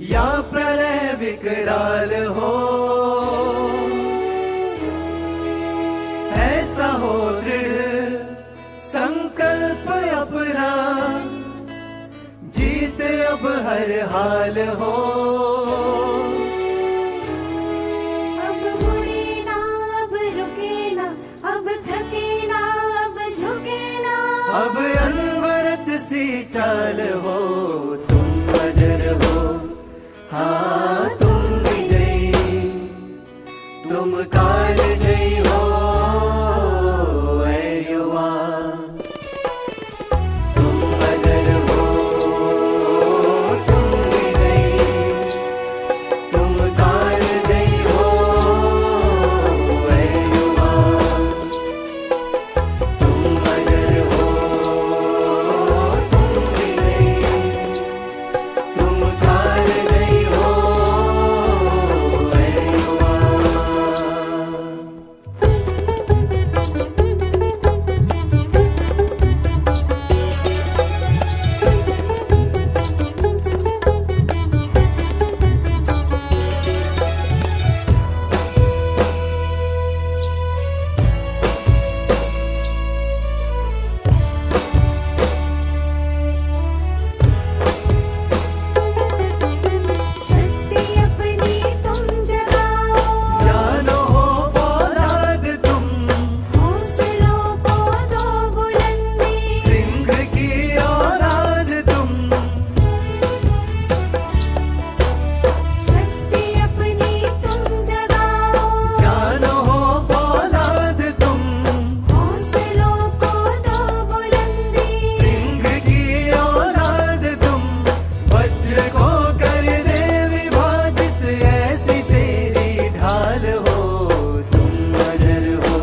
या प्रलय विकराल हो, ऐसा हो दृढ़ संकल्प अपना, जीत अब हर हाल हो। अब मुड़े ना, अब रुके ना, अब थके ना, अब झुके ना। अब अनवरत सी चाल हो, तुम अजर हो, हाँ तुम विजयी, तुम काल जयी हो ऐ युवा। तुम अजर हो, तुम विजयी, तुम काल जयी हो ऐ युवा। तुम अजर हो, तुम विजयी, तुम काल जयी हो ऐ युवा। शक्ति अपनी तुम जगाओ, जानो हो फौलाद तुम, हौसलों को दो बुलंदी। सिंह की औलाद तुम, शक्ति अपनी तुम जगाओ, जानो हो फौलाद तुम, हौसलों को दो बुलंदी। सिंह की औलाद तुम, वज्र को कर दे विभाजित, ऐसी तेरी ढाल हो। तुम अजर हो,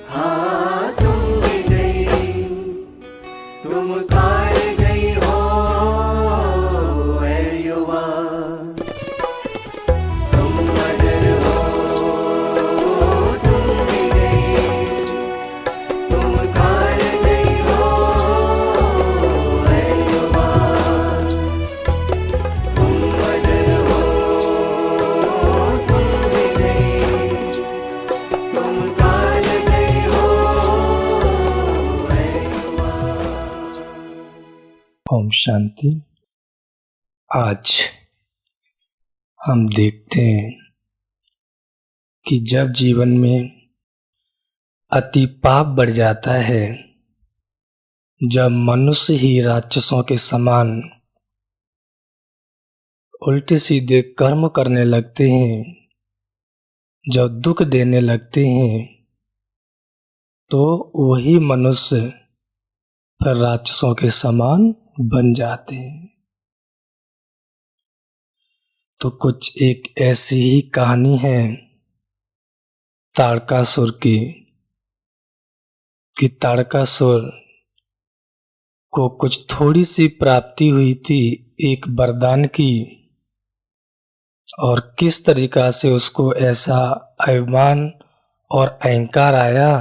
हाँ तुम विजयी, तुम काल जयी हो ऐ युवा। तुम अजर हो, तुम विजयी, तुम काल जयी हो ऐ युवा। तुम अजर हो, तुम विजयी, तुम काल जयी हो ऐ युवा। ओम शांति। आज हम देखते हैं कि जब जीवन में अति पाप बढ़ जाता है, जब मनुष्य ही राक्षसों के समान उल्टे सीधे कर्म करने लगते हैं, जब दुख देने लगते हैं, तो वही मनुष्य फिर राक्षसों के समान बन जाते हैं। तो कुछ एक ऐसी ही कहानी है ताड़कासुर की, कि ताड़कासुर को कुछ थोड़ी सी प्राप्ति हुई थी एक वरदान की, और किस तरीका से उसको ऐसा अभिमान और अहंकार आया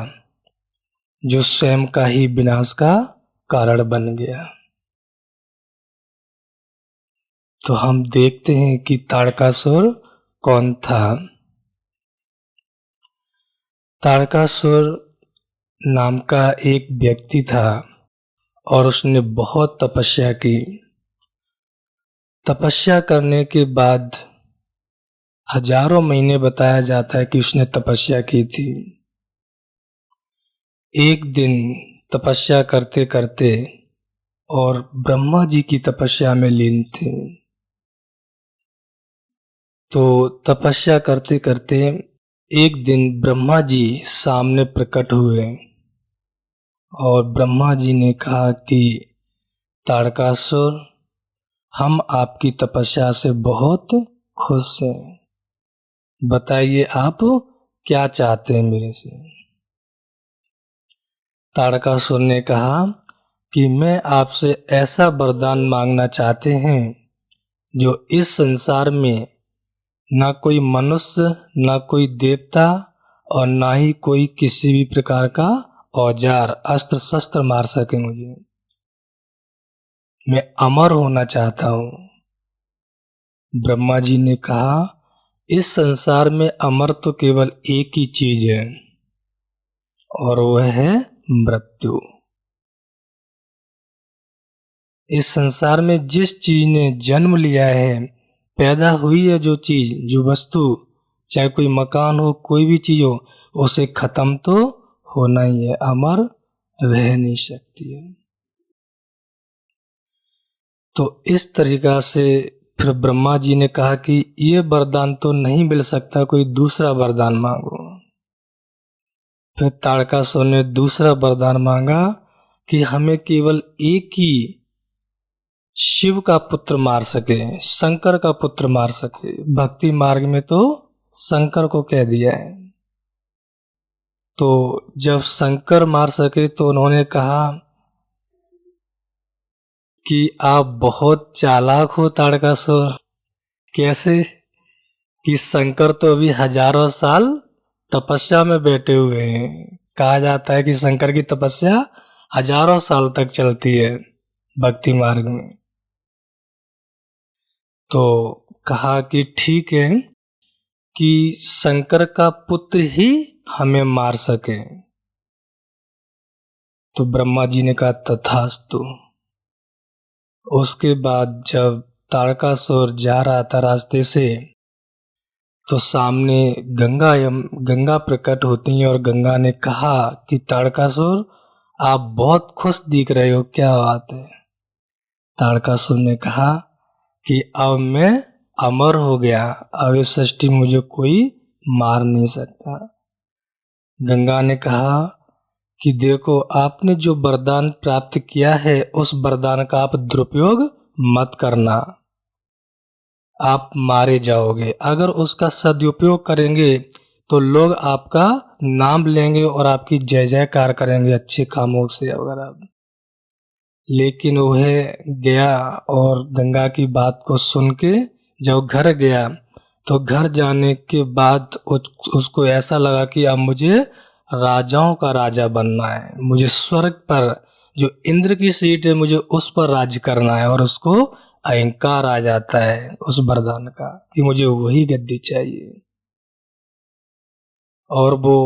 जो स्वयं का ही विनाश का कारण बन गया। तो हम देखते हैं कि ताड़कासुर कौन था। ताड़कासुर नाम का एक व्यक्ति था और उसने बहुत तपस्या की। तपस्या करने के बाद हजारों महीने बताया जाता है कि उसने तपस्या की थी। एक दिन तपस्या करते करते और ब्रह्मा जी की तपस्या में लीन थे, तो तपस्या करते करते एक दिन ब्रह्मा जी सामने प्रकट हुए और ब्रह्मा जी ने कहा कि ताड़कासुर, हम आपकी तपस्या से बहुत खुश हैं, बताइए आप क्या चाहते हैं मेरे से। ताड़कासुर ने कहा कि मैं आपसे ऐसा वरदान मांगना चाहते हैं जो इस संसार में ना कोई मनुष्य, ना कोई देवता और ना ही कोई किसी भी प्रकार का औजार अस्त्र शस्त्र मार सके मुझे। मैं अमर होना चाहता हूँ। ब्रह्मा जी ने कहा, इस संसार में अमर तो केवल एक ही चीज है और वह है मृत्यु। इस संसार में जिस चीज ने जन्म लिया है, पैदा हुई है जो चीज, जो वस्तु, चाहे कोई मकान हो, कोई भी चीज हो, उसे खत्म तो होना ही है, अमर रह नहीं सकती है। तो इस तरीका से फिर ब्रह्मा जी ने कहा कि ये वरदान तो नहीं मिल सकता, कोई दूसरा वरदान मांगो। फिर ताड़कासुर ने दूसरा वरदान मांगा कि हमें केवल एक ही शिव का पुत्र मार सके, शंकर का पुत्र मार सके। भक्ति मार्ग में तो शंकर को कह दिया है। तो जब शंकर मार सके तो उन्होंने कहा कि आप बहुत चालाक हो ताड़कासुर। कैसे कि शंकर तो अभी हजारों साल तपस्या में बैठे हुए हैं। कहा जाता है कि शंकर की तपस्या हजारों साल तक चलती है भक्ति मार्ग में। तो कहा कि ठीक है कि शंकर का पुत्र ही हमें मार सके। तो ब्रह्मा जी ने कहा तथास्तु। उसके बाद जब ताड़कासुर जा रहा था रास्ते से, तो सामने गंगा प्रकट होती है और गंगा ने कहा कि ताड़कासुर आप बहुत खुश दिख रहे हो, क्या बात है। ताड़कासुर ने कहा कि अब मैं अमर हो गया, अब इस सृष्टि में मुझे कोई मार नहीं सकता। गंगा ने कहा कि देखो आपने जो वरदान प्राप्त किया है, उस वरदान का आप दुरुपयोग मत करना, आप मारे जाओगे। अगर उसका सदुपयोग करेंगे तो लोग आपका नाम लेंगे और आपकी जय जयकार करेंगे अच्छे कामों से वगैरह। लेकिन वह गया और गंगा की बात को सुन के जब घर गया, तो घर जाने के बाद उसको ऐसा लगा कि अब मुझे राजाओं का राजा बनना है, मुझे स्वर्ग पर जो इंद्र की सीट है मुझे उस पर राज्य करना है। और उसको अहंकार आ जाता है उस वरदान का कि मुझे वही गद्दी चाहिए। और वो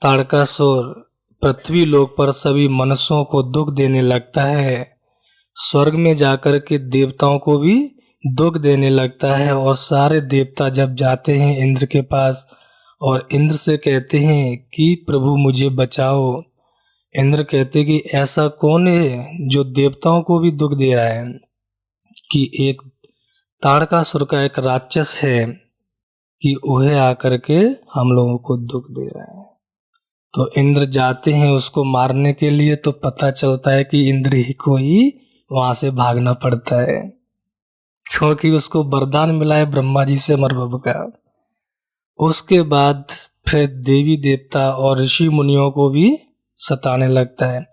ताड़कासुर पृथ्वी लोक पर सभी मनुष्यों को दुख देने लगता है, स्वर्ग में जाकर के देवताओं को भी दुख देने लगता है। और सारे देवता जब जाते हैं इंद्र के पास और इंद्र से कहते हैं कि प्रभु मुझे बचाओ, इंद्र कहते कि ऐसा कौन है जो देवताओं को भी दुख दे रहा है, कि एक ताड़कासुर का एक राक्षस है कि वह आकर के हम लोगों को दुख दे रहा है। तो इंद्र जाते हैं उसको मारने के लिए, तो पता चलता है कि इंद्र ही को ही वहां से भागना पड़ता है, क्योंकि उसको वरदान मिला है ब्रह्मा जी से मरभव का। उसके बाद फिर देवी देवता और ऋषि मुनियों को भी सताने लगता है।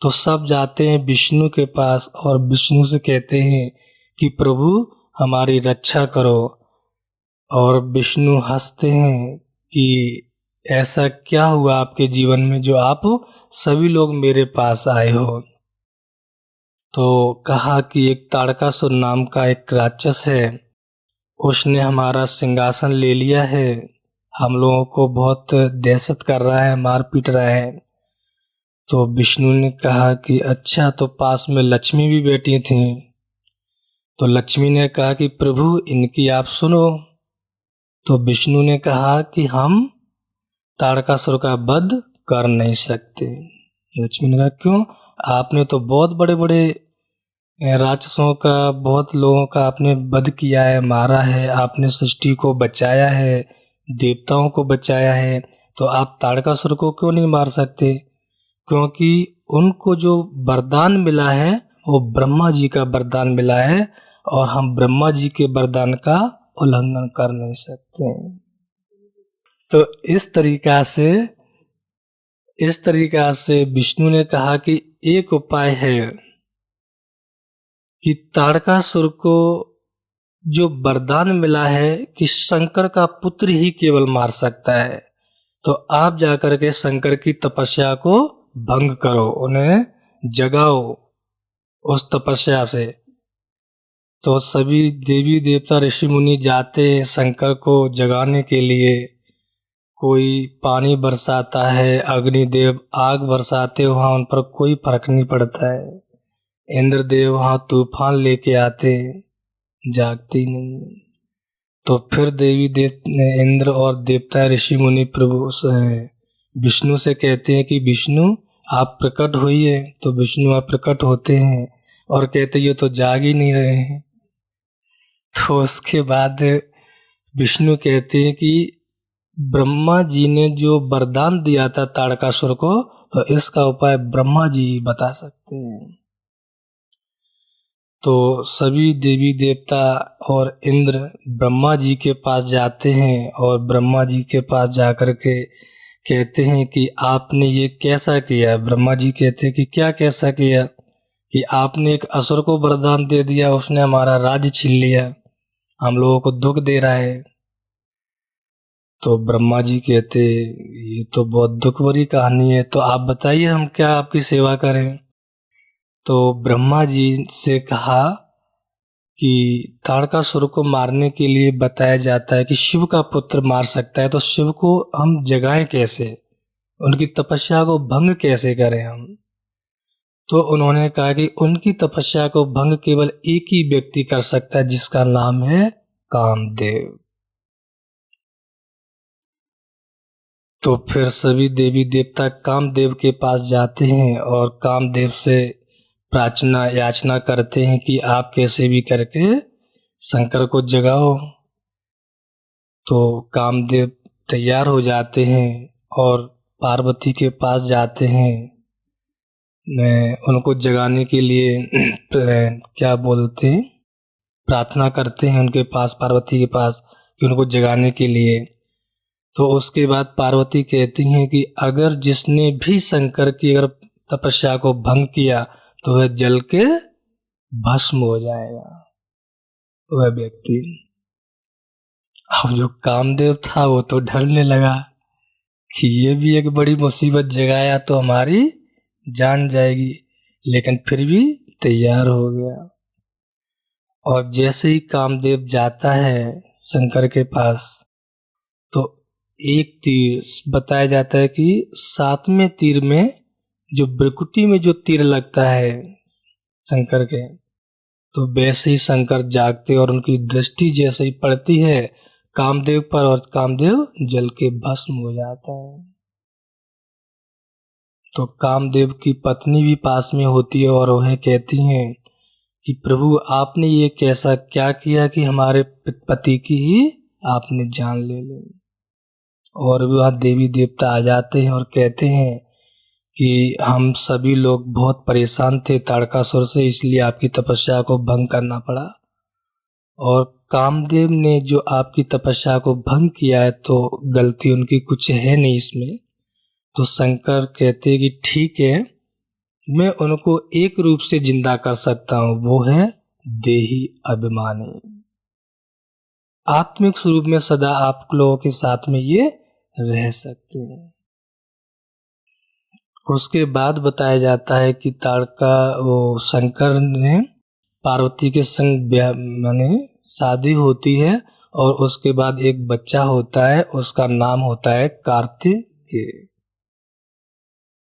तो सब जाते हैं विष्णु के पास और विष्णु से कहते हैं कि प्रभु हमारी रक्षा करो। और विष्णु हंसते हैं कि ऐसा क्या हुआ आपके जीवन में जो आप सभी लोग मेरे पास आए हो। तो कहा कि एक ताड़कासुर नाम का एक राक्षस है, उसने हमारा सिंहासन ले लिया है, हम लोगों को बहुत दहशत कर रहा है, मार पीट रहा है। तो विष्णु ने कहा कि अच्छा, तो पास में लक्ष्मी भी बैठी थी। तो लक्ष्मी ने कहा कि प्रभु इनकी आप सुनो। तो विष्णु ने कहा कि हम ताड़कासुर का वध कर नहीं सकते। लक्ष्मी ने कहा क्यों, आपने तो बहुत बड़े बड़े राक्षसों का, बहुत लोगों का आपने वध किया है, मारा है, आपने सृष्टि को बचाया है, देवताओं को बचाया है, तो आप ताड़कासुर को क्यों नहीं मार सकते। क्योंकि उनको जो वरदान मिला है वो ब्रह्मा जी का वरदान मिला है और हम ब्रह्मा जी के वरदान का उल्लंघन कर नहीं सकते। तो इस तरीका से विष्णु ने कहा कि एक उपाय है कि ताड़कासुर को जो वरदान मिला है कि शंकर का पुत्र ही केवल मार सकता है, तो आप जाकर के शंकर की तपस्या को भंग करो, उन्हें जगाओ उस तपस्या से। तो सभी देवी देवता ऋषि मुनि जाते हैं शंकर को जगाने के लिए। कोई पानी बरसाता है, अग्निदेव आग बरसाते, वहां उन पर कोई फर्क नहीं पड़ता है। इंद्रदेव वहां तूफान लेके आते, जागते ही नहीं। तो फिर देवी इंद्र और देवता ऋषि मुनि प्रभु विष्णु से कहते हैं कि विष्णु आप प्रकट होइए। तो विष्णु आप प्रकट होते हैं और कहते ये तो जाग ही नहीं रहे हैं। तो उसके बाद विष्णु कहते हैं कि ब्रह्मा जी ने जो वरदान दिया था ताड़कासुर को, तो इसका उपाय ब्रह्मा जी बता सकते हैं। तो सभी देवी देवता और इंद्र ब्रह्मा जी के पास जाते हैं और ब्रह्मा जी के पास जाकर के कहते हैं कि आपने ये कैसा किया। ब्रह्मा जी कहते हैं कि क्या कैसा किया, कि आपने एक असुर को वरदान दे दिया, उसने हमारा राज्य छीन लिया, हम लोगों को दुख दे रहा है। तो ब्रह्मा जी कहते ये तो बहुत दुख भरी कहानी है, तो आप बताइए हम क्या आपकी सेवा करें। तो ब्रह्मा जी से कहा कि ताड़कासुर को मारने के लिए बताया जाता है कि शिव का पुत्र मार सकता है, तो शिव को हम जगाएं कैसे, उनकी तपस्या को भंग कैसे करें हम। तो उन्होंने कहा कि उनकी तपस्या को भंग केवल एक ही व्यक्ति कर सकता है, जिसका नाम है कामदेव। तो फिर सभी देवी देवता कामदेव के पास जाते हैं और कामदेव से प्रार्थना याचना करते हैं कि आप कैसे भी करके शंकर को जगाओ। तो कामदेव तैयार हो जाते हैं और पार्वती के पास जाते हैं, उनको जगाने के लिए क्या बोलते हैं, प्रार्थना करते हैं उनके पास, पार्वती के पास, कि उनको जगाने के लिए। तो उसके बाद पार्वती कहती हैं कि अगर जिसने भी शंकर की अगर तपस्या को भंग किया तो वह जल के भस्म हो जाएगा, वह व्यक्ति। अब जो कामदेव था वो तो डरने लगा कि ये भी एक बड़ी मुसीबत जगाया तो हमारी जान जाएगी, लेकिन फिर भी तैयार हो गया। और जैसे ही कामदेव जाता है शंकर के पास, तो एक तीर बताया जाता है कि 7वें तीर में जो ब्रकुटी में जो तीर लगता है शंकर के, तो वैसे ही शंकर जागते और उनकी दृष्टि जैसे ही पड़ती है कामदेव पर और कामदेव जल के भस्म हो जाता है। तो कामदेव की पत्नी भी पास में होती है और वह कहती हैं कि प्रभु आपने ये कैसा क्या किया कि हमारे पति की ही आपने जान ले ली। और वह देवी देवता आ जाते हैं और कहते हैं कि हम सभी लोग बहुत परेशान थे ताड़कासुर से, इसलिए आपकी तपस्या को भंग करना पड़ा। और कामदेव ने जो आपकी तपस्या को भंग किया है तो गलती उनकी कुछ है नहीं इसमें। तो शंकर कहते हैं कि ठीक है, मैं उनको एक रूप से जिंदा कर सकता हूँ, वो है देही अभिमानी। आत्मिक स्वरूप में सदा आप लोगों के साथ में ये रह सकते हैं। उसके बाद बताया जाता है कि शंकर ने पार्वती के संग माने शादी होती है और उसके बाद एक बच्चा होता है, उसका नाम होता है कार्तिकेय।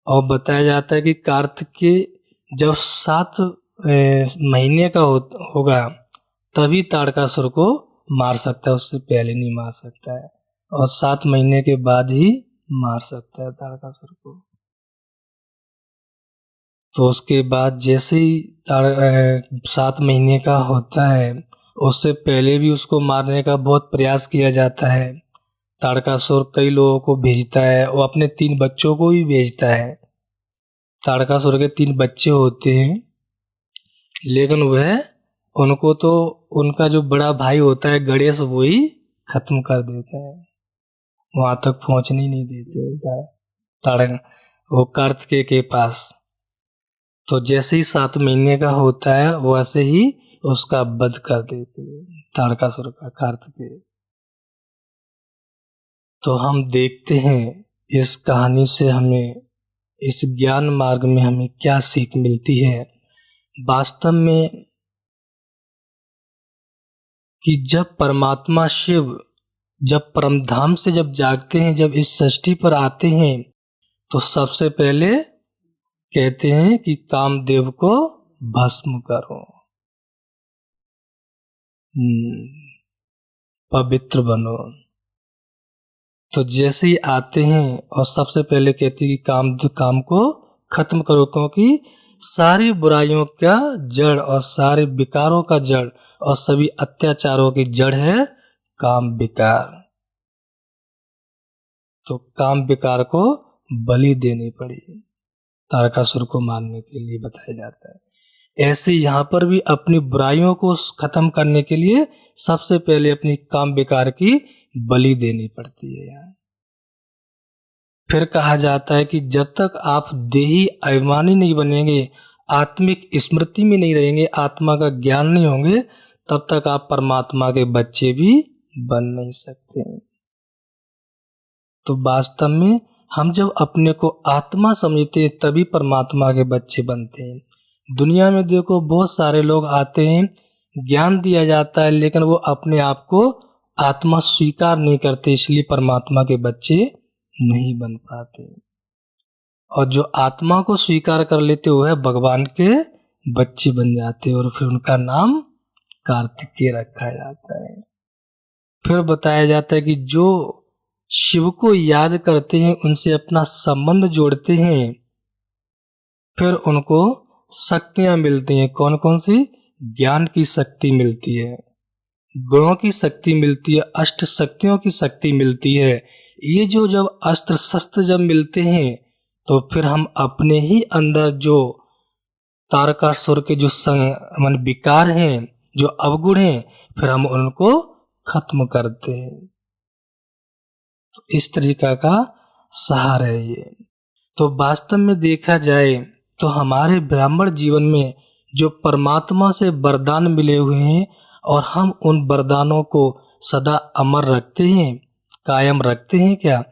और बताया जाता है कि कार्तिकेय जब 7 महीने का होगा तभी ताड़कासुर को मार सकता है, उससे पहले नहीं मार सकता है, और 7 महीने के बाद ही मार सकता है ताड़कासुर को। तो उसके बाद जैसे ही 7 महीने का होता है, उससे पहले भी उसको मारने का बहुत प्रयास किया जाता है। ताड़कासुर कई लोगों को भेजता है, वो अपने 3 बच्चों को भी भेजता है। ताड़कासुर के 3 बच्चे होते हैं, लेकिन वह उनको तो उनका जो बड़ा भाई होता है गणेश, वही खत्म कर देता है, वहां तक पहुंचने ही नहीं देते वो कार्तिकेय के पास। तो जैसे ही 7 महीने का होता है वैसे ही उसका वध कर देते हैं ताड़कासुर का, कार्तिकेय। तो हम देखते हैं इस कहानी से हमें इस ज्ञान मार्ग में हमें क्या सीख मिलती है। वास्तव में कि जब परमात्मा शिव जब परमधाम से जब जागते हैं, जब इस सृष्टि पर आते हैं, तो सबसे पहले कहते हैं कि कामदेव को भस्म करो, पवित्र बनो। तो जैसे ही आते हैं और सबसे पहले कहते हैं कि काम को खत्म करो, क्योंकि सारी बुराइयों का जड़ और सारे विकारों का जड़ और सभी अत्याचारों की जड़ है काम विकार। तो काम विकार को बलि देनी पड़ी, तारकासुर को मारने के लिए बताया जाता है। ऐसे यहाँ पर भी अपनी बुराइयों को खत्म करने के लिए सबसे पहले अपनी काम विकार की बलि देनी पड़ती है। यहाँ फिर कहा जाता है कि जब तक आप देही अभिमानी नहीं बनेंगे, आत्मिक स्मृति में नहीं रहेंगे, आत्मा का ज्ञान नहीं होंगे, तब तक आप परमात्मा के बच्चे भी बन नहीं सकते। तो वास्तव में हम जब अपने को आत्मा समझते हैं तभी परमात्मा के बच्चे बनते हैं। दुनिया में देखो बहुत सारे लोग आते हैं, ज्ञान दिया जाता है, लेकिन वो अपने आप को आत्मा स्वीकार नहीं करते, इसलिए परमात्मा के बच्चे नहीं बन पाते। और जो आत्मा को स्वीकार कर लेते वो है भगवान के बच्चे बन जाते हैं, और फिर उनका नाम कार्तिकेय रखा जाता है। फिर बताया जाता है कि जो शिव को याद करते हैं, उनसे अपना संबंध जोड़ते हैं, फिर उनको शक्तियां मिलती हैं। कौन कौन सी? ज्ञान की शक्ति मिलती है, गुणों की शक्ति मिलती है, अष्ट शक्तियों की शक्ति मिलती है। ये जो जब अस्त्र शस्त्र जब मिलते हैं तो फिर हम अपने ही अंदर जो तारकासुर के जो विकार हैं, जो अवगुण हैं, फिर हम उनको खत्म करते हैं। तो इस तरीका का सहारा है ये। तो वास्तव में देखा जाए तो हमारे ब्राह्मण जीवन में जो परमात्मा से वरदान मिले हुए हैं और हम उन वरदानों को सदा अमर रखते हैं, कायम रखते हैं क्या?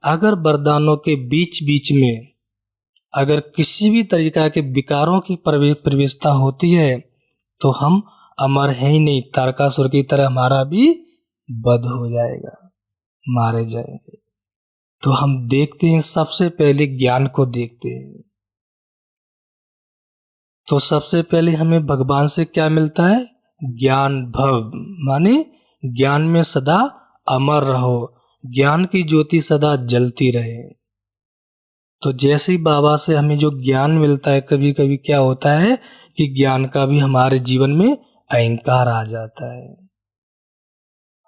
अगर वरदानों के बीच बीच में अगर किसी भी तरीका के विकारों की प्रवेशता होती है तो हम अमर है ही नहीं, तारकासुर की तरह हमारा भी वध हो जाएगा, मारे जाएंगे। तो हम देखते हैं, सबसे पहले ज्ञान को देखते हैं। तो सबसे पहले हमें भगवान से क्या मिलता है? ज्ञान भव, माने ज्ञान में सदा अमर रहो, ज्ञान की ज्योति सदा जलती रहे। तो जैसे ही बाबा से हमें जो ज्ञान मिलता है, कभी कभी क्या होता है कि ज्ञान का भी हमारे जीवन में अहंकार आ जाता है।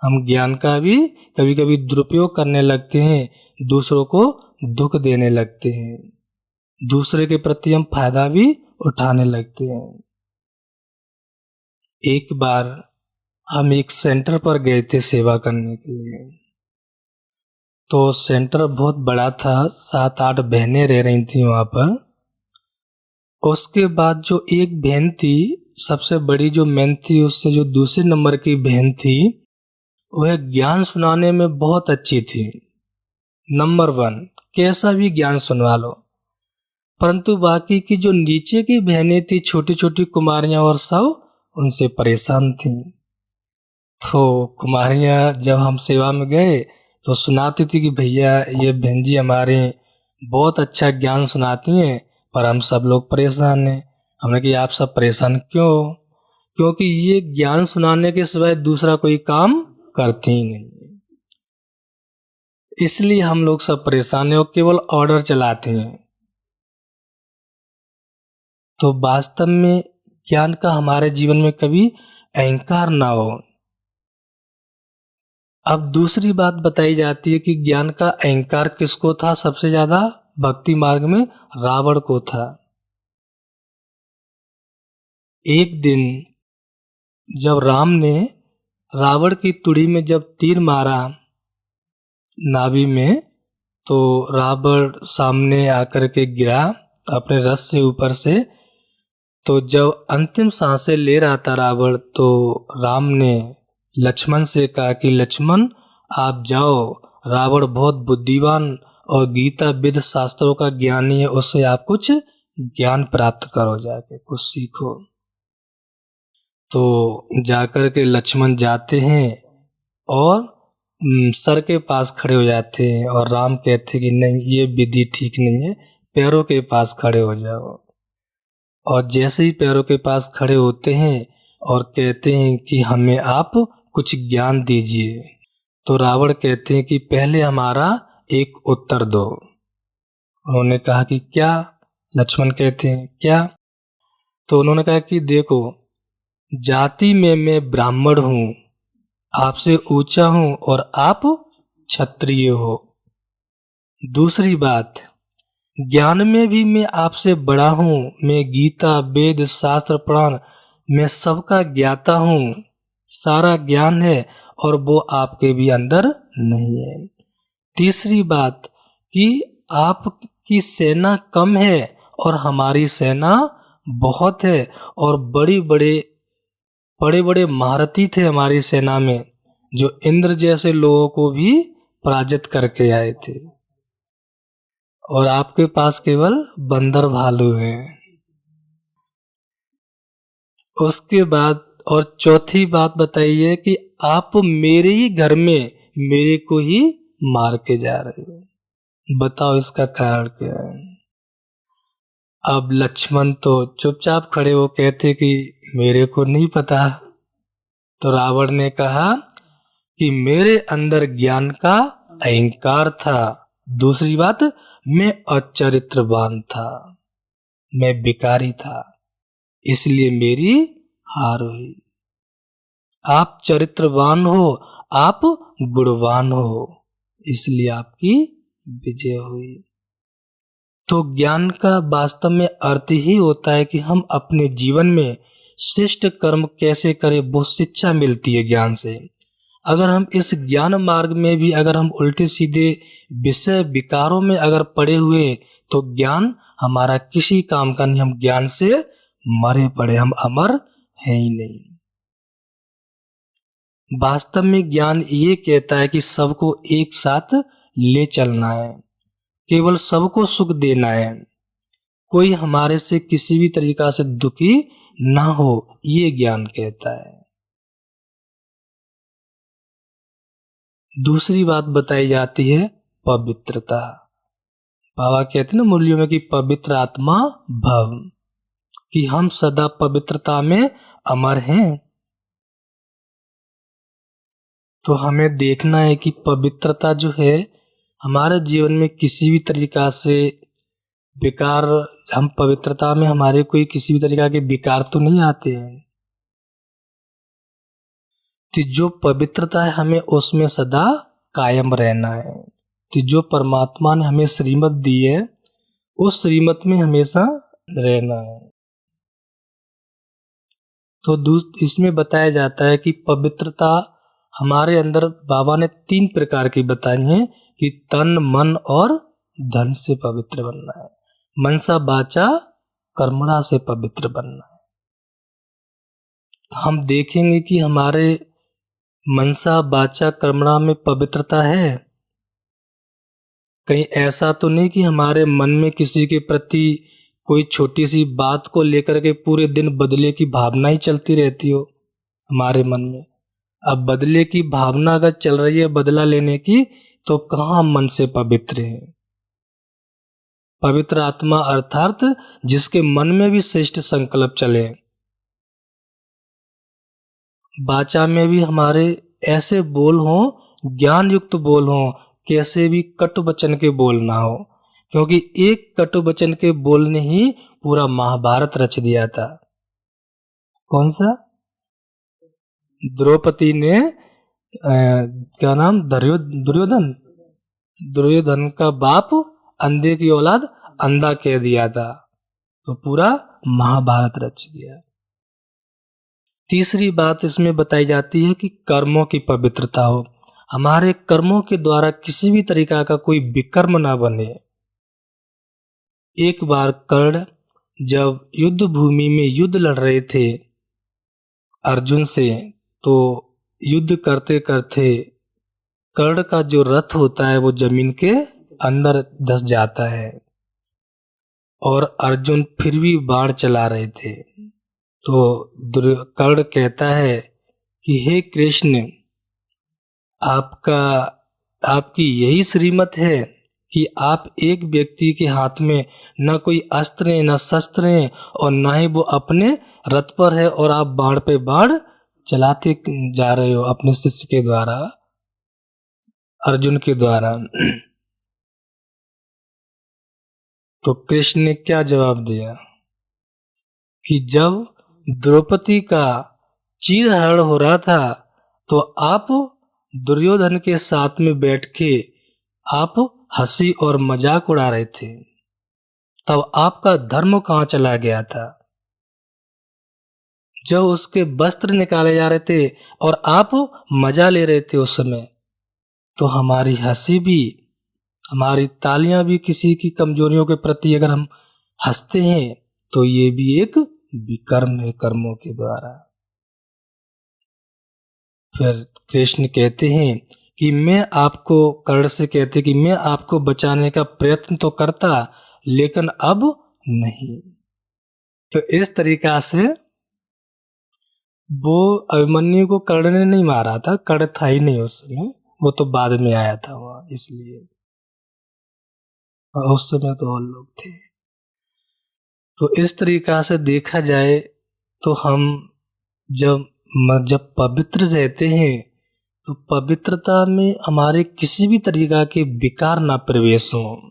हम ज्ञान का भी कभी कभी दुरुपयोग करने लगते हैं, दूसरों को दुख देने लगते हैं, दूसरे के प्रति हम फायदा भी उठाने लगते हैं। एक बार हम एक सेंटर पर गए थे सेवा करने के लिए। तो सेंटर बहुत बड़ा था, 7-8 बहनें रह रही थी वहां पर। उसके बाद जो एक बहन थी, सबसे बड़ी जो बहन थी, उससे जो दूसरे नंबर की बहन थी, वह ज्ञान सुनाने में बहुत अच्छी थी, नंबर 1, कैसा भी ज्ञान सुनवा लो। परंतु बाकी की जो नीचे की बहनें थी, छोटी छोटी कुमारियां और सब, उनसे परेशान थी। तो कुमारियां जब हम सेवा में गए तो सुनाती थी कि भैया ये बहन जी हमारे बहुत अच्छा ज्ञान सुनाती हैं, पर हम सब लोग परेशान हैं। हमने कहा आप सब परेशान क्यों? क्योंकि ये ज्ञान सुनाने के सिवाय दूसरा कोई काम करती ही नहीं, इसलिए हम लोग सब परेशान हैं और केवल ऑर्डर चलाते हैं। तो वास्तव में ज्ञान का हमारे जीवन में कभी अहंकार ना हो। अब दूसरी बात बताई जाती है कि ज्ञान का अहंकार किसको था सबसे ज्यादा? भक्ति मार्ग में रावण को था। एक दिन जब राम ने रावण की तुड़ी में जब तीर मारा नाभि में, तो रावण सामने आकर के गिरा अपने रथ से ऊपर से। तो जब अंतिम सांसें ले रहा था रावण, तो राम ने लक्ष्मण से कहा कि लक्ष्मण आप जाओ, रावण बहुत बुद्धिमान और गीता विद शास्त्रों का ज्ञानी है, उससे आप कुछ ज्ञान प्राप्त करो, जाके कुछ सीखो। तो जाकर के लक्ष्मण जाते हैं और सर के पास खड़े हो जाते हैं और राम कहते हैं कि नहीं, ये विधि ठीक नहीं है, पैरों के पास खड़े हो जाओ। और जैसे ही पैरों के पास खड़े होते हैं और कहते हैं कि हमें आप कुछ ज्ञान दीजिए, तो रावण कहते हैं कि पहले हमारा एक उत्तर दो। उन्होंने कहा कि क्या? लक्ष्मण कहते हैं क्या? तो उन्होंने कहा कि देखो, जाति में मैं ब्राह्मण हूं, आपसे ऊंचा हूं और आप क्षत्रिय हो। दूसरी बात, ज्ञान में भी मैं आपसे बड़ा हूं, मैं गीता, वेद, शास्त्र, पुराण, मैं सबका ज्ञाता हूं, सारा ज्ञान है और वो आपके भी अंदर नहीं है। तीसरी बात कि आपकी सेना कम है और हमारी सेना बहुत है, और बड़े बड़े महारथी थे हमारी सेना में, जो इंद्र जैसे लोगों को भी पराजित करके आए थे, और आपके पास केवल बंदर भालू हैं। उसके बाद और चौथी बात बताइए कि आप मेरे ही घर में मेरे को ही मार के जा रहे हो, बताओ इसका कारण क्या है? अब लक्ष्मण तो चुपचाप खड़े हो कहते कि मेरे को नहीं पता। तो रावण ने कहा कि मेरे अंदर ज्ञान का अहंकार था, दूसरी बात मैं अचरित्रवान था, मैं भिखारी था, इसलिए मेरी हार हुई। आप चरित्रवान हो, आप गुणवान हो, इसलिए आपकी विजय हुई। तो ज्ञान का वास्तव में अर्थ ही होता है कि हम अपने जीवन में श्रेष्ठ कर्म कैसे करें, वो शिक्षा मिलती है ज्ञान से। अगर हम इस ज्ञान मार्ग में भी अगर हम उल्टे सीधे विषय विकारों में अगर पड़े हुए, तो ज्ञान हमारा किसी काम का नहीं, हम ज्ञान से मरे पड़े, हम अमर हैं ही नहीं। वास्तव में ज्ञान ये कहता है कि सबको एक साथ ले चलना है, केवल सबको सुख देना है, कोई हमारे से किसी भी तरीका से दुखी ना हो, ये ज्ञान कहता है। दूसरी बात बताई जाती है पवित्रता। बाबा कहते हैं ना मूल्यों में कि पवित्र आत्मा भव, कि हम सदा पवित्रता में अमर हैं। तो हमें देखना है कि पवित्रता जो है हमारे जीवन में किसी भी तरीका से विकार, हम पवित्रता में हमारे कोई किसी भी तरीका के विकार तो नहीं आते हैं। तो जो पवित्रता है हमें उसमें सदा कायम रहना है। तो जो परमात्मा ने हमें श्रीमत दी है उस श्रीमत में हमेशा रहना है। तो इसमें बताया जाता है कि पवित्रता हमारे अंदर बाबा ने 3 प्रकार की बताई है कि तन, मन और धन से पवित्र बनना है, मनसा वाचा कर्मणा से पवित्र बनना है। हम देखेंगे कि हमारे मनसा वाचा कर्मणा में पवित्रता है। कहीं ऐसा तो नहीं कि हमारे मन में किसी के प्रति कोई छोटी सी बात को लेकर के पूरे दिन बदले की भावना ही चलती रहती हो हमारे मन में। अब बदले की भावना अगर चल रही है बदला लेने की, तो कहाँ मन से पवित्र है? पवित्र आत्मा अर्थात जिसके मन में भी श्रेष्ठ संकल्प चले। वाचा में भी हमारे ऐसे बोल हो, ज्ञान युक्त बोल हो, कैसे भी कटु वचन के बोल ना हो, क्योंकि एक कटु वचन के बोल ने ही पूरा महाभारत रच दिया था। कौन सा? द्रौपदी ने क्या नाम, दुर्योधन का बाप अंधे की औलाद अंधा कह दिया था, तो पूरा महाभारत रच गया। तीसरी बात इसमें बताई जाती है कि कर्मों की पवित्रता हो, हमारे कर्मों के द्वारा किसी भी तरीका का कोई विकर्म ना बने। एक बार कर्ण जब युद्ध भूमि में युद्ध लड़ रहे थे अर्जुन से, तो युद्ध करते करते कर्ण का जो रथ होता है वो जमीन के अंदर धंस जाता है, और अर्जुन फिर भी बाण चला रहे थे। तो कर्ण कहता है कि हे कृष्ण, आपकी यही श्रीमत है कि आप एक व्यक्ति के हाथ में न कोई अस्त्र है न शस्त्र है और न ही वो अपने रथ पर है और आप बाण पे बाण चलाते जा रहे हो अपने शिष्य के द्वारा, अर्जुन के द्वारा। तो कृष्ण ने क्या जवाब दिया कि जब द्रौपदी का चीरहरण हो रहा था तो आप दुर्योधन के साथ में बैठ के आप हंसी और मजाक उड़ा रहे थे, तब आपका धर्म कहाँ चला गया था? जब उसके वस्त्र निकाले जा रहे थे और आप मजा ले रहे थे उस समय, तो हमारी हंसी भी, हमारी तालियां भी किसी की कमजोरियों के प्रति अगर हम हंसते हैं तो ये भी एक विकर्म है कर्मों के द्वारा। फिर कृष्ण कहते हैं कि मैं आपको, कर्ण से कहते कि मैं आपको बचाने का प्रयत्न तो करता लेकिन अब नहीं। तो इस तरीका से वो अभिमन्यु को कर्ण ने नहीं मारा था, कर्ण था ही नहीं उस समय, वो तो बाद में आया था वहां, इसलिए उस समय तो और लोग थे। तो इस तरीका से देखा जाए तो हम जब पवित्र रहते हैं तो पवित्रता में हमारे किसी भी तरीका के विकार ना प्रवेश हो,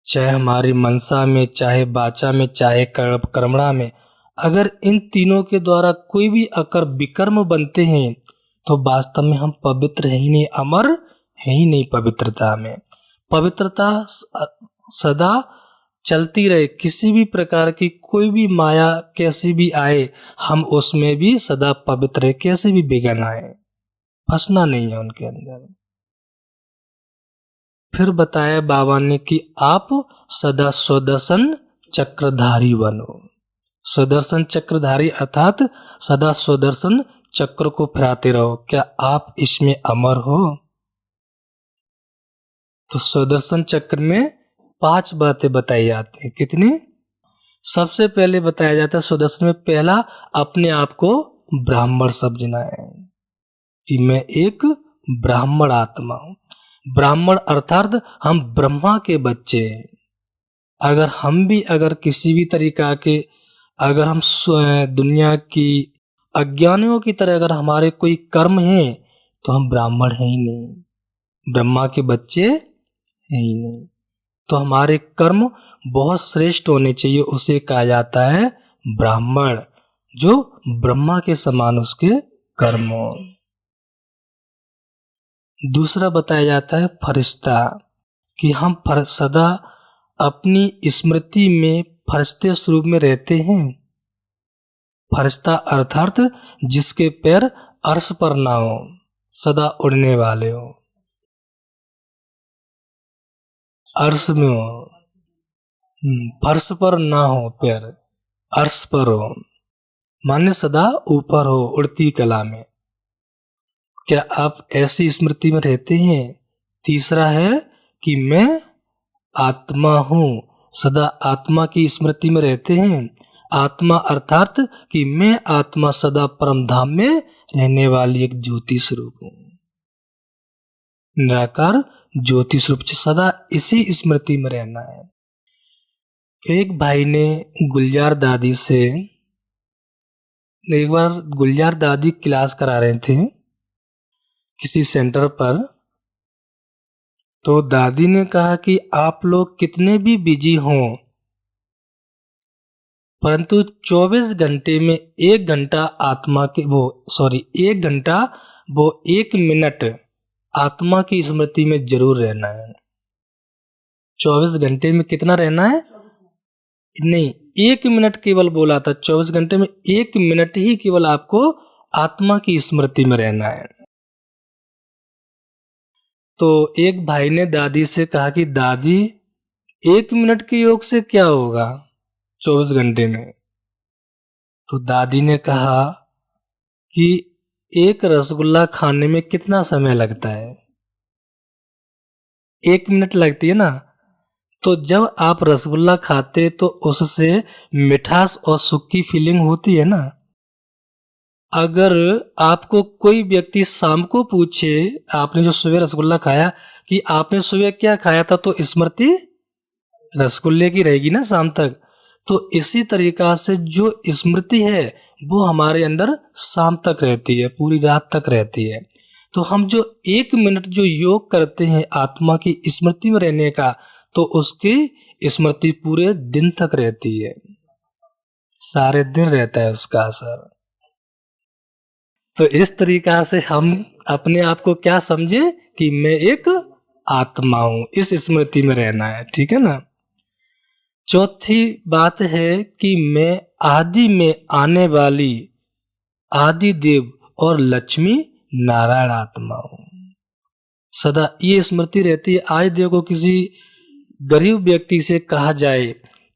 चाहे हमारी मनसा में, चाहे वाचा में, चाहे कर्मणा में। अगर इन तीनों के द्वारा कोई भी अकर विकर्म बनते हैं तो वास्तव में हम पवित्र है ही नहीं, अमर है ही नहीं। पवित्रता में पवित्रता सदा चलती रहे, किसी भी प्रकार की कोई भी माया कैसी भी आए हम उसमें भी सदा पवित्र है, कैसे भी बिगड़ना है, फंसना नहीं है उनके अंदर। फिर बताया बाबा ने कि आप सदा सुदर्शन चक्रधारी बनो। सुदर्शन चक्रधारी अर्थात सदा सुदर्शन चक्र को फहराते रहो। क्या आप इसमें अमर हो? तो सुदर्शन चक्र में 5 बातें बताई जाती हैं। कितनी? सबसे पहले बताया जाता है सुदर्शन में पहला, अपने आप को ब्राह्मण समझना है कि मैं एक ब्राह्मण आत्मा हूं। ब्राह्मण अर्थात हम ब्रह्मा के बच्चे हैं। अगर हम भी अगर किसी भी तरीका के अगर हम दुनिया की अज्ञानियों की तरह अगर हमारे कोई कर्म हैं तो हम ब्राह्मण हैं ही नहीं, ब्रह्मा के बच्चे हैं ही नहीं। तो हमारे कर्म बहुत श्रेष्ठ होने चाहिए, उसे कहा जाता है ब्राह्मण, जो ब्रह्मा के समान उसके कर्म हो। दूसरा बताया जाता है फरिश्ता, कि हम सदा अपनी स्मृति में फरिश्ते स्वरूप में रहते हैं। फरिश्ता अर्थात जिसके पैर अर्श पर ना हो, सदा उड़ने वाले हो, अर्श में हो, फर्श पर ना हो पैर, अर्श पर हो, माने सदा ऊपर हो, उड़ती कला में। क्या आप ऐसी स्मृति में रहते हैं? तीसरा है कि मैं आत्मा हूं, सदा आत्मा की स्मृति में रहते हैं। आत्मा अर्थात कि मैं आत्मा सदा परम धाम में रहने वाली एक ज्योति स्वरूप हूं, निराकार ज्योति स्वरूप, सदा इसी स्मृति में रहना है। एक भाई ने गुलजार दादी से, एक बार गुलजार दादी क्लास करा रहे थे किसी सेंटर पर, तो दादी ने कहा कि आप लोग कितने भी बिजी हों परंतु 24 घंटे में 1 घंटा आत्मा के 1 घंटा 1 मिनट आत्मा की स्मृति में जरूर रहना है। 24 घंटे में कितना रहना है? नहीं, 1 मिनट केवल बोला था। 24 घंटे में 1 मिनट ही केवल आपको आत्मा की स्मृति में रहना है। तो एक भाई ने दादी से कहा कि दादी 1 मिनट के योग से क्या होगा 24 घंटे में? तो दादी ने कहा कि एक रसगुल्ला खाने में कितना समय लगता है? 1 मिनट लगती है ना। तो जब आप रसगुल्ला खाते तो उससे मिठास और सुख की फीलिंग होती है ना। अगर आपको कोई व्यक्ति शाम को पूछे, आपने जो सुबह रसगुल्ला खाया, कि आपने सुबह क्या खाया था, तो स्मृति रसगुल्ले की रहेगी ना शाम तक। तो इसी तरीका से जो स्मृति है वो हमारे अंदर शाम तक रहती है, पूरी रात तक रहती है। तो हम जो 1 मिनट जो योग करते हैं आत्मा की स्मृति में रहने का, तो उसकी स्मृति पूरे दिन तक रहती है, सारे दिन रहता है उसका असर। तो इस तरीका से हम अपने आप को क्या समझे कि मैं एक आत्मा हूं, इस स्मृति में रहना है, ठीक है ना। चौथी बात है कि मैं आदि में आने वाली आदि देव और लक्ष्मी नारायण आत्मा हूं। सदा ये स्मृति रहती है। आज देखो किसी गरीब व्यक्ति से कहा जाए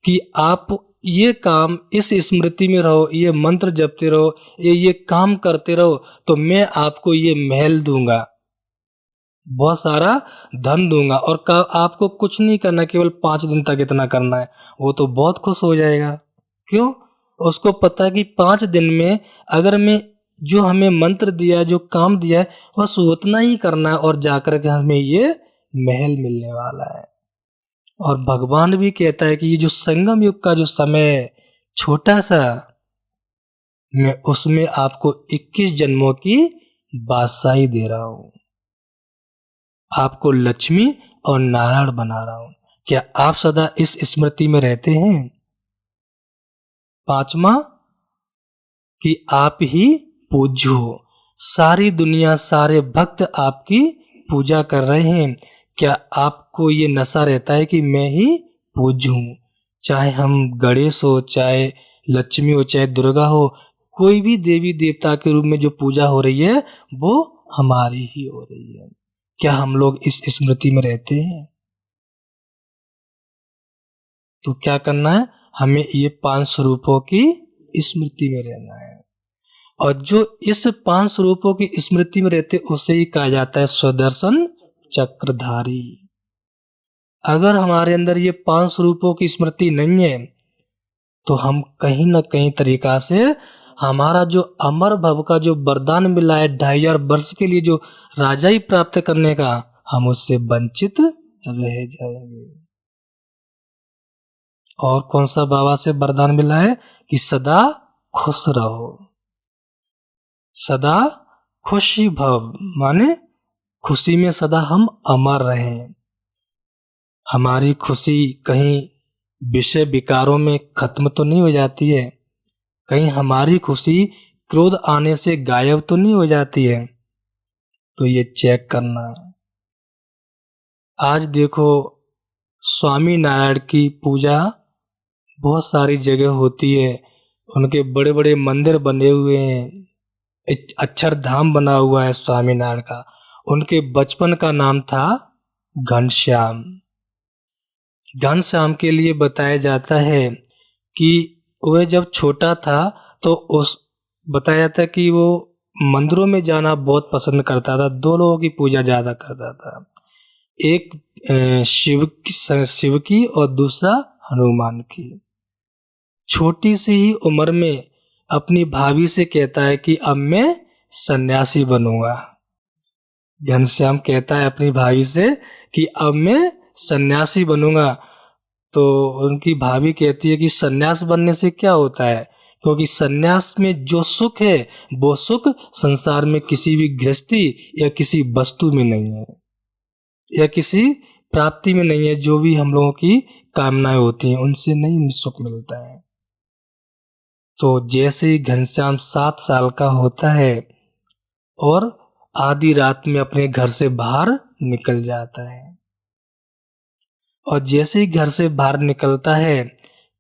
कि आप ये काम इस स्मृति में रहो, ये मंत्र जपते रहो, ये काम करते रहो, तो मैं आपको ये महल दूंगा, बहुत सारा धन दूंगा, और आपको कुछ नहीं करना, केवल 5 दिन तक इतना करना है। वो तो बहुत खुश हो जाएगा। क्यों? उसको पता है कि 5 दिन में अगर मैं जो हमें मंत्र दिया, जो काम दिया है, बस उतना ही करना है और जाकर के हमें ये महल मिलने वाला है। और भगवान भी कहता है कि ये जो संगम युग का जो समय है छोटा सा, मैं उसमें आपको 21 जन्मों की बादशाही दे रहा हूं, आपको लक्ष्मी और नारायण बना रहा हूं। क्या आप सदा इस स्मृति में रहते हैं? 5वां कि आप ही पूज्य हो, सारी दुनिया, सारे भक्त आपकी पूजा कर रहे हैं। क्या आपको ये नशा रहता है कि मैं ही पूज्य हूं? चाहे हम गणेश हो, चाहे लक्ष्मी हो, चाहे दुर्गा हो, कोई भी देवी देवता के रूप में जो पूजा हो रही है वो हमारी ही हो रही है। क्या हम लोग इस स्मृति में रहते हैं? तो क्या करना है, हमें ये 5 स्वरूपों की स्मृति में रहना है। और जो इस 5 स्वरूपों की स्मृति में रहते उसे ही कहा जाता है स्वदर्शन चक्रधारी। अगर हमारे अंदर ये 5 स्वरूपों की स्मृति नहीं है तो हम कहीं ना कहीं तरीका से हमारा जो अमर भव का जो वरदान मिला है 2500 वर्ष के लिए जो राजाई प्राप्त करने का, हम उससे वंचित रह जाएंगे। और कौन सा बाबा से वरदान मिला है कि सदा खुश रहो, सदा खुशी भव, माने खुशी में सदा हम अमर रहें। हमारी खुशी कहीं विषय विकारों में खत्म तो नहीं हो जाती है, कहीं हमारी खुशी क्रोध आने से गायब तो नहीं हो जाती है। तो ये चेक करना है। आज देखो स्वामी नारायण की पूजा बहुत सारी जगह होती है, उनके बड़े बड़े मंदिर बने हुए हैं, एक अक्षरधाम बना हुआ है स्वामी नारायण का। उनके बचपन का नाम था घनश्याम। घनश्याम के लिए बताया जाता है कि वह जब छोटा था तो उस बताया जाता है कि वो मंदिरों में जाना बहुत पसंद करता था। 2 लोगों की पूजा ज्यादा करता था, एक शिव की और दूसरा हनुमान की। छोटी सी ही उम्र में अपनी भाभी से कहता है कि अब मैं सन्यासी बनूंगा। घनश्याम कहता है अपनी भाभी से कि अब मैं सन्यासी बनूंगा। तो उनकी भाभी कहती है कि सन्यास बनने से क्या होता है, क्योंकि सन्यास में जो सुख है वो सुख संसार में किसी भी गृहस्थी या किसी वस्तु में नहीं है, या किसी प्राप्ति में नहीं है। जो भी हम लोगों की कामनाएं होती हैं उनसे नहीं सुख मिलता है। तो जैसे ही घनश्याम 7 साल का होता है और आधी रात में अपने घर से बाहर निकल जाता है, और जैसे ही घर से बाहर निकलता है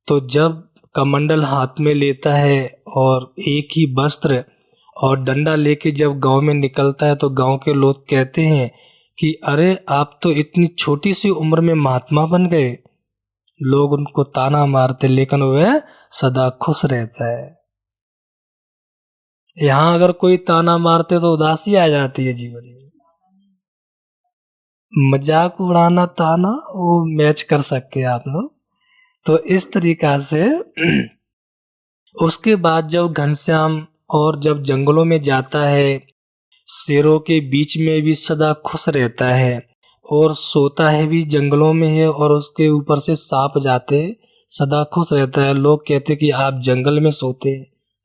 तो जब कमंडल हाथ में लेता है और एक ही वस्त्र और डंडा लेके जब गांव में निकलता है तो गांव के लोग कहते हैं कि अरे आप तो इतनी छोटी सी उम्र में महात्मा बन गए। लोग उनको ताना मारते, लेकिन वह सदा खुश रहता है। यहाँ अगर कोई ताना मारते तो उदासी आ जाती है जीवन में। मजाक उड़ाना था ना, वो मैच कर सकते हैं आप लोग। तो इस तरीका से उसके बाद जब घनश्याम और जब जंगलों में जाता है, शेरों के बीच में भी सदा खुश रहता है और सोता है भी जंगलों में है, और उसके ऊपर से सांप जाते, सदा खुश रहता है। लोग कहते कि आप जंगल में सोते,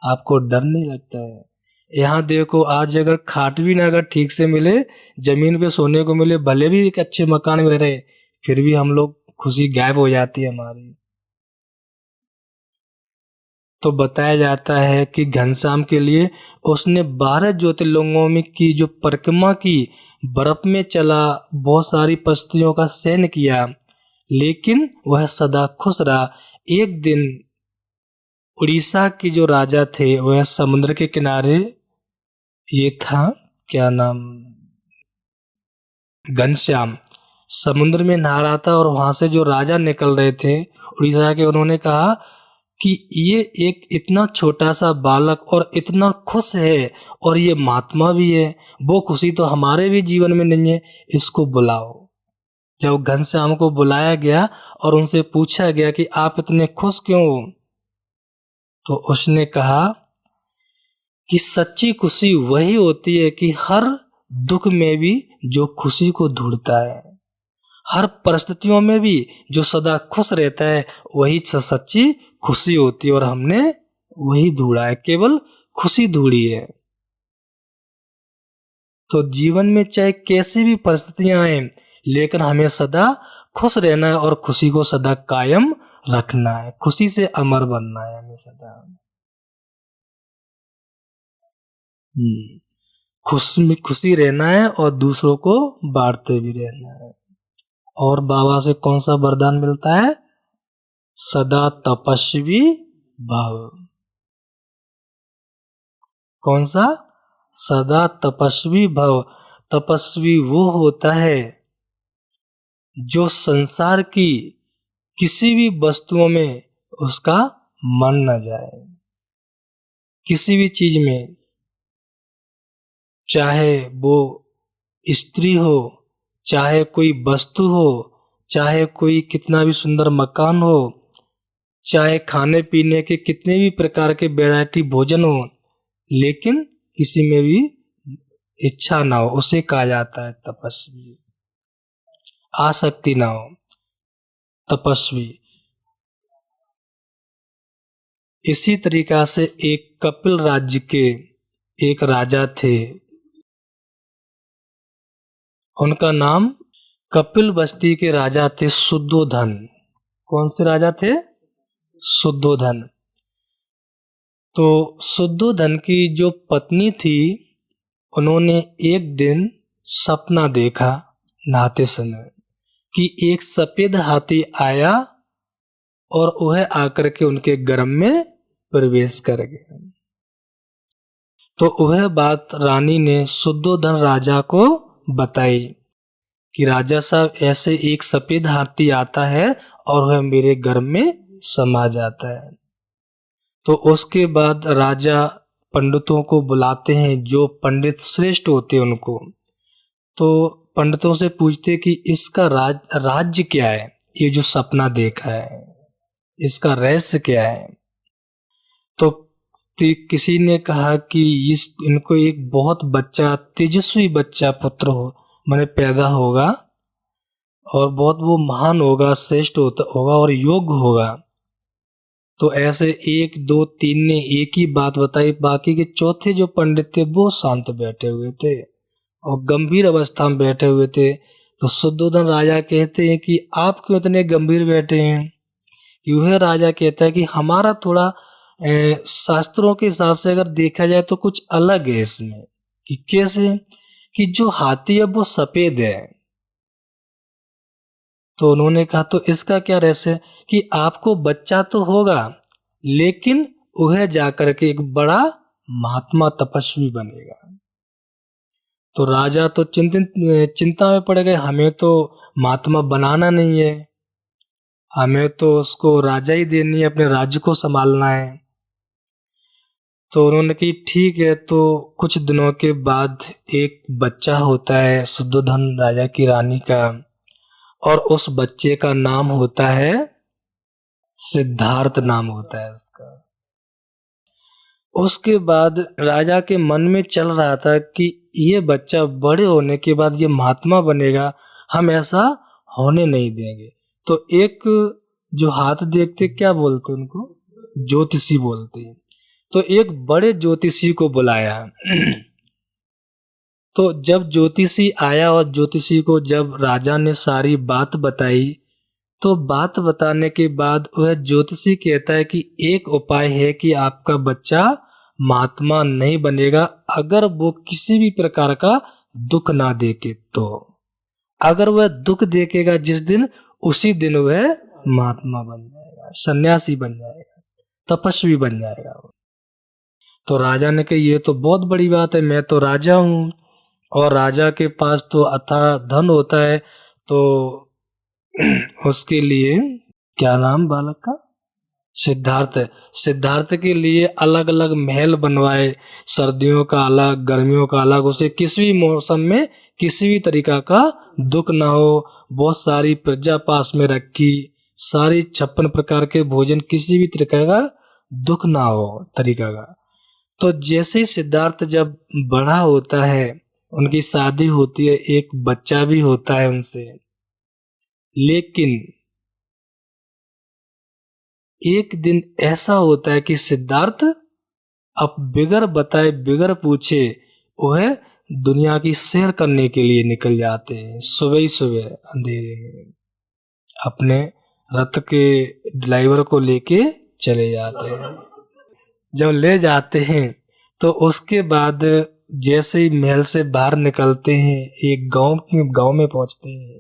आपको डर नहीं लगता है। यहाँ देखो, आज अगर खाट भी ना अगर ठीक से मिले, जमीन पे सोने को मिले, भले भी एक अच्छे मकान में रहे, फिर भी हम लोग खुशी गायब हो जाती है हमारी। तो बताया जाता है कि घनश्याम के लिए उसने 12 ज्योतिर्लिंगों में की जो परिक्रमा की, बर्फ में चला, बहुत सारी पस्तियों का सैन किया, लेकिन वह सदा खुश रहा। एक दिन उड़ीसा के जो राजा थे, वह समुद्र के किनारे, ये था क्या नाम, घनश्याम, समुद्र में नहा रहा था, और वहां से जो राजा निकल रहे थे उड़ीसा के, उन्होंने कहा कि ये एक इतना छोटा सा बालक और इतना खुश है, और ये महात्मा भी है, वो खुशी तो हमारे भी जीवन में नहीं है, इसको बुलाओ। जब घनश्याम को बुलाया गया और उनसे पूछा गया कि आप इतने खुश क्यों हो, तो उसने कहा कि सच्ची खुशी वही होती है कि हर दुख में भी जो खुशी को ढूंढता है, हर परिस्थितियों में भी जो सदा खुश रहता है, वही सच्ची खुशी होती है, और हमने वही ढूंढा है, केवल खुशी ढूंढी है। तो जीवन में चाहे कैसी भी परिस्थितियां आए, लेकिन हमें सदा खुश रहना है और खुशी को सदा कायम रखना है, खुशी से अमर बनना है हमें सदा। खुशी रहना है और दूसरों को बांटते भी रहना है। और बाबा से कौन सा वरदान मिलता है? सदा तपस्वी भव। कौन सा? सदा तपस्वी भव। तपस्वी वो होता है जो संसार की किसी भी वस्तुओं में उसका मन न जाए, किसी भी चीज में, चाहे वो स्त्री हो, चाहे कोई वस्तु हो, चाहे कोई कितना भी सुंदर मकान हो, चाहे खाने पीने के कितने भी प्रकार के वैरायटी भोजन हो, लेकिन किसी में भी इच्छा ना हो, उसे कहा जाता है तपस्वी। आसक्ति ना हो, तपस्वी। इसी तरीका से एक कपिल राज्य के एक राजा थे, उनका नाम कपिल बस्ती के राजा थे शुद्धोधन। कौन से राजा थे? शुद्धोधन। तो शुद्धोधन की जो पत्नी थी, उन्होंने एक दिन सपना देखा नहाते समय कि एक सफेद हाथी आया और वह आकर के उनके गर्भ में प्रवेश कर गया। तो वह बात रानी ने शुद्धोधन राजा को बताई कि राजा साहब, ऐसे एक सफेद हाथी आता है और वह मेरे गर्भ में समा जाता है। तो उसके बाद राजा पंडितों को बुलाते हैं, जो पंडित श्रेष्ठ होते हैं उनको। तो पंडितों से पूछते कि इसका राज्य क्या है, ये जो सपना देखा है इसका रहस्य क्या है। तो किसी ने कहा कि इनको एक बहुत बच्चा, तेजस्वी बच्चा पुत्र हो, माने पैदा होगा, और बहुत वो महान होगा, श्रेष्ठ होगा और योग्य होगा। तो ऐसे 1 2 3 ने एक ही बात बताई, बाकी के चौथे जो पंडित थे वो शांत बैठे हुए थे और गंभीर अवस्था में बैठे हुए थे। तो शुद्धोधन राजा कहते हैं कि आप क्यों इतने गंभीर बैठे हैं? कि वह राजा कहता है कि हमारा थोड़ा शास्त्रों के हिसाब से अगर देखा जाए तो कुछ अलग है इसमें। कि कैसे? कि जो हाथी है वो सफेद है। तो उन्होंने कहा तो इसका क्या रहस्य? कि आपको बच्चा तो होगा, लेकिन वह जाकर के एक बड़ा महात्मा तपस्वी बनेगा। तो राजा तो चिंता में पड़ गए, हमें तो महात्मा बनाना नहीं है, हमें तो उसको राजा ही देनी है, अपने राज्य को संभालना है। तो उन्होंने कि ठीक है। तो कुछ दिनों के बाद एक बच्चा होता है शुद्धोधन राजा की रानी का, और उस बच्चे का नाम होता है सिद्धार्थ, नाम होता है उसका। उसके बाद राजा के मन में चल रहा था कि ये बच्चा बड़े होने के बाद ये महात्मा बनेगा, हम ऐसा होने नहीं देंगे। तो एक जो हाथ देखते क्या बोलते उनको, ज्योतिषी बोलते हैं। तो एक बड़े ज्योतिषी को बुलाया। तो जब ज्योतिषी आया और ज्योतिषी को जब राजा ने सारी बात बताई, तो बात बताने के बाद वह ज्योतिषी कहता है कि एक उपाय है कि आपका बच्चा महात्मा नहीं बनेगा अगर वो किसी भी प्रकार का दुख ना देके। तो अगर वह दुख देखेगा जिस दिन, उसी दिन वह महात्मा बन जाएगा, सन्यासी बन जाएगा, तपस्वी बन जाएगा। तो राजा ने कहा ये तो बहुत बड़ी बात है, मैं तो राजा हूँ और राजा के पास तो अथाह धन होता है। तो उसके लिए, क्या नाम बालक का, सिद्धार्थ है, सिद्धार्थ के लिए अलग अलग महल बनवाए, सर्दियों का अलग, गर्मियों का अलग, उसे किसी भी मौसम में किसी भी तरीका का दुख ना हो। बहुत सारी प्रजा पास में रखी, सारी 56 प्रकार के भोजन, किसी भी तरीका का दुख ना हो तरीका का। तो जैसे ही सिद्धार्थ जब बड़ा होता है, उनकी शादी होती है, एक बच्चा भी होता है उनसे। लेकिन एक दिन ऐसा होता है कि सिद्धार्थ अब बिगर बताए बिगर पूछे वह दुनिया की सैर करने के लिए निकल जाते हैं। सुबह ही सुबह अंधेरे में अपने रथ के ड्राइवर को लेके चले जाते हैं। जब ले जाते हैं तो उसके बाद जैसे ही महल से बाहर निकलते हैं, एक गांव में पहुंचते हैं।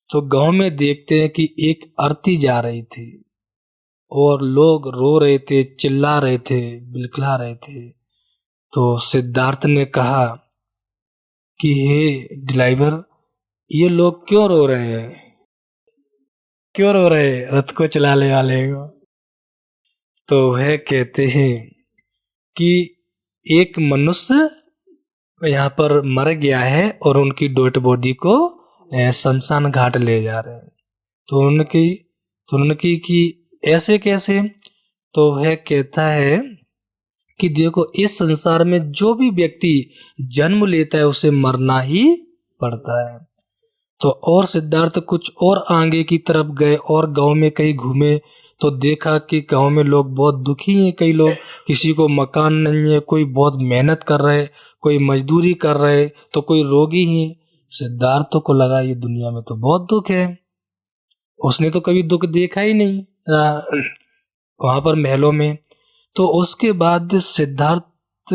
तो गांव में देखते हैं कि एक आरती जा रही थी और लोग रो रहे थे, चिल्ला रहे थे, बिलखला रहे थे। तो सिद्धार्थ ने कहा कि हे ड्राइवर, ये लोग क्यों रो रहे हैं, क्यों रो रहे हैं रथ को चलाने वाले को? तो वह कहते हैं कि एक मनुष्य यहाँ पर मर गया है और उनकी डेड बॉडी को शमशान घाट ले जा रहे हैं। तो उन्होंने की कि ऐसे कैसे? तो वह कहता है कि देखो, इस संसार में जो भी व्यक्ति जन्म लेता है उसे मरना ही पड़ता है। तो और सिद्धार्थ कुछ और आगे की तरफ गए और गांव में कहीं घूमे तो देखा कि गांव में लोग बहुत दुखी हैं। कई लोग, किसी को मकान नहीं है, कोई बहुत मेहनत कर रहे, कोई मजदूरी कर रहे, तो कोई रोगी ही। सिद्धार्थ को लगा ये दुनिया में तो बहुत दुख है, उसने तो कभी दुख देखा ही नहीं वहां पर महलों में। तो उसके बाद सिद्धार्थ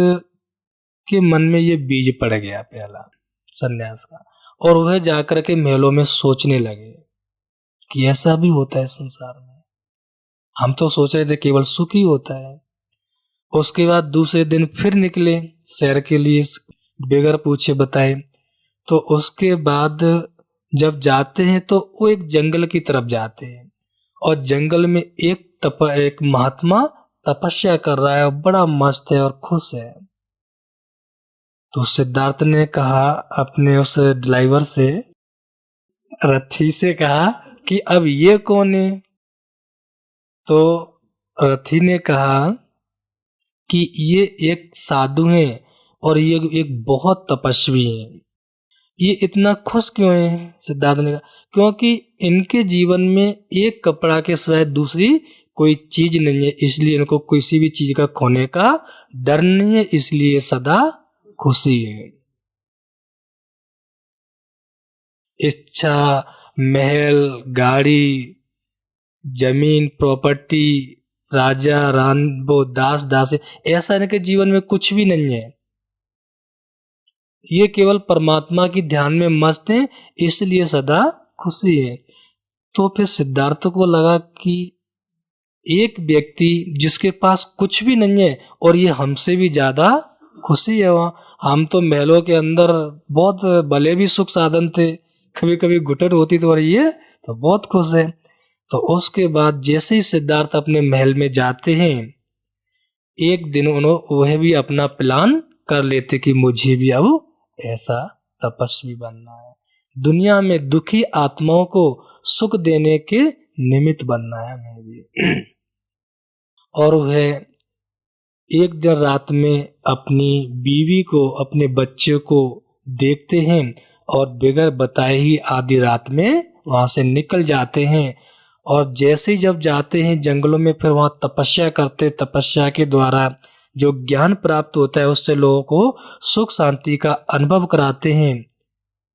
के मन में ये बीज पड़ गया पहला सन्यास का, और वह जाकर के महलों में सोचने लगे कि ऐसा भी होता है संसार में, हम तो सोच रहे थे केवल सुख ही होता है। उसके बाद दूसरे दिन फिर निकले सैर के लिए बगैर पूछे बताए। तो उसके बाद जब जाते हैं तो वो एक जंगल की तरफ जाते हैं और जंगल में एक महात्मा तपस्या कर रहा है और बड़ा मस्त है और खुश है। तो सिद्धार्थ ने कहा अपने उस ड्राइवर से, रथी से कहा कि अब ये कौन है? तो रथी ने कहा कि ये एक साधु हैं और ये एक बहुत तपस्वी हैं। ये इतना खुश क्यों है? सिद्धार्थ ने कहा क्योंकि इनके जीवन में एक कपड़ा के सिवाय दूसरी कोई चीज नहीं है, इसलिए इनको किसी भी चीज का खोने का डर नहीं है, इसलिए सदा खुशी है। इच्छा, महल, गाड़ी, जमीन, प्रॉपर्टी, राजा वो दास दासी, ऐसा इनके जीवन में कुछ भी नहीं है। ये केवल परमात्मा की ध्यान में मस्त है, इसलिए सदा खुशी है। तो फिर सिद्धार्थ को लगा कि एक व्यक्ति जिसके पास कुछ भी नहीं है और ये हमसे भी ज्यादा खुशी है। वहाँ हम तो महलों के अंदर बहुत भले भी सुख साधन थे, कभी कभी घुटन होती तो ये तो बहुत खुश है। तो उसके बाद जैसे ही सिद्धार्थ अपने महल में जाते हैं, एक दिन वह भी अपना प्लान कर लेते कि मुझे भी अब ऐसा तपस्वी बनना है, दुनिया में दुखी आत्माओं को सुख देने के निमित्त बनना है हमें भी। और वह एक दिन रात में अपनी बीवी को, अपने बच्चे को देखते हैं और बगैर बताए ही आधी रात में वहां से निकल जाते हैं। और जैसे ही जब जाते हैं जंगलों में, फिर वहां तपस्या करते, तपस्या के द्वारा जो ज्ञान प्राप्त होता है उससे लोगों को सुख शांति का अनुभव कराते हैं।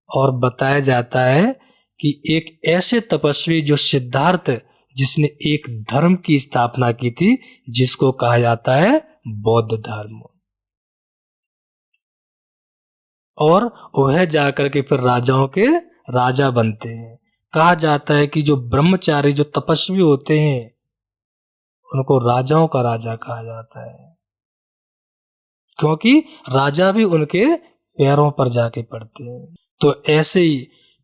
और बताया जाता है कि एक ऐसे तपस्वी जो सिद्धार्थ, जिसने एक धर्म की स्थापना की थी जिसको कहा जाता है बौद्ध धर्म, और वह जाकर के फिर राजाओं के राजा बनते हैं। कहा जाता है कि जो ब्रह्मचारी, जो तपस्वी होते हैं, उनको राजाओं का राजा कहा जाता है, क्योंकि राजा भी उनके पैरों पर जाके पड़ते हैं। तो ऐसे ही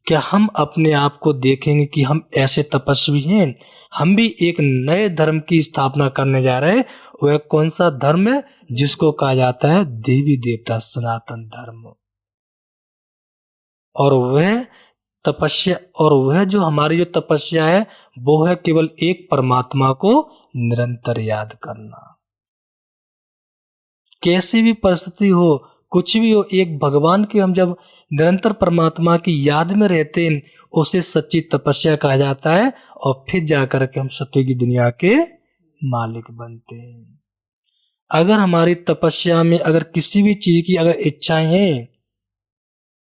क्या हम अपने आप को देखेंगे कि हम ऐसे तपस्वी हैं, हम भी एक नए धर्म की स्थापना करने जा रहे हैं। वह कौन सा धर्म है? जिसको कहा जाता है देवी देवता सनातन धर्म। और वह तपस्या, और वह जो हमारी जो तपस्या है वो है केवल एक परमात्मा को निरंतर याद करना। कैसी भी परिस्थिति हो, कुछ भी हो, एक भगवान के हम जब निरंतर परमात्मा की याद में रहते हैं, उसे सच्ची तपस्या कहा जाता है। और फिर जाकर के हम सत्य की दुनिया के मालिक बनते हैं। अगर हमारी तपस्या में अगर किसी भी चीज की अगर इच्छाएं हैं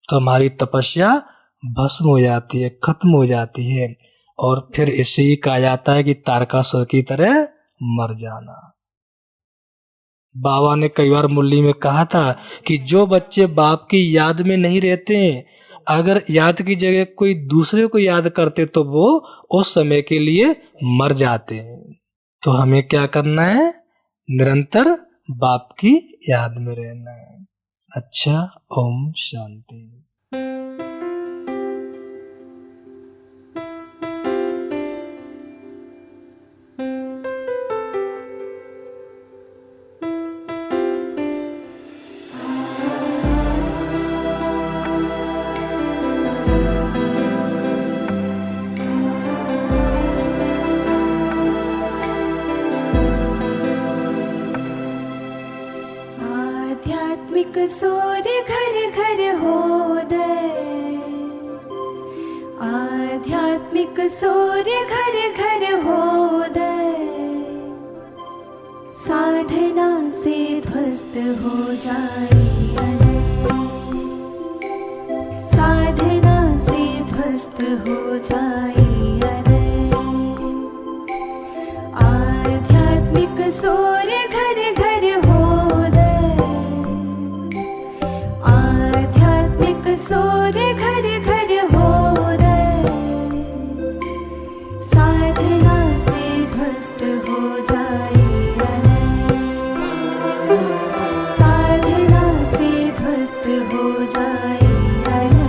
तो हमारी तपस्या भस्म हो जाती है, खत्म हो जाती है। और फिर इसे ही कहा जाता है कि तारकासुर की तरह मर जाना। बाबा ने कई बार मुरली में कहा था कि जो बच्चे बाप की याद में नहीं रहते हैं, अगर याद की जगह कोई दूसरे को याद करते तो वो उस समय के लिए मर जाते हैं। तो हमें क्या करना है? निरंतर बाप की याद में रहना है। अच्छा, ओम शांति। आध्यात्मिक सूर्य घर घर होदय, आध्यात्मिक सूर्य घर घर होदय, साधना से ध्वस्त हो जाए अनय, साधना से ध्वस्त हो जाए अनय, आध्यात्मिक सूर्य घर घर होदय, आध्यात्मिक सूर्य घर घर होदय, साधना से ध्वस्त हो जाए अनय, साधना से ध्वस्त हो जाए अनय।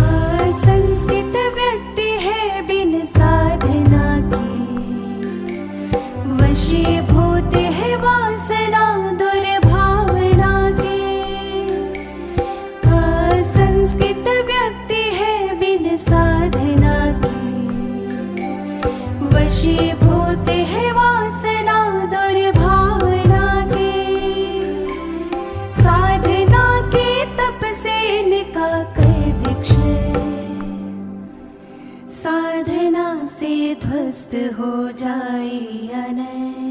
असंस्कृत व्यक्ति है बिन साधना के, वशीभूत है वासना दुर्भावना के। असंस्कृत व्यक्ति है बिन साधना के, वशीभूत है वासना दुर्भावना के। साधना के तप से निका कर दीक्षे, साधना से ध्वस्त हो जाए अनय।